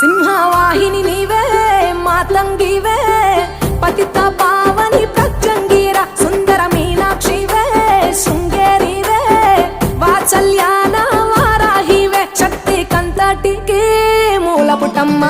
సింహవాహిని నీవే మాతంగివే పతిత పావని ప్రత్యంగిర సుందర మీనాక్షివే శృంగేరివే వాత్సల్యాన వారాహివే శక్తి కంతటికి మూలపుటమ్మ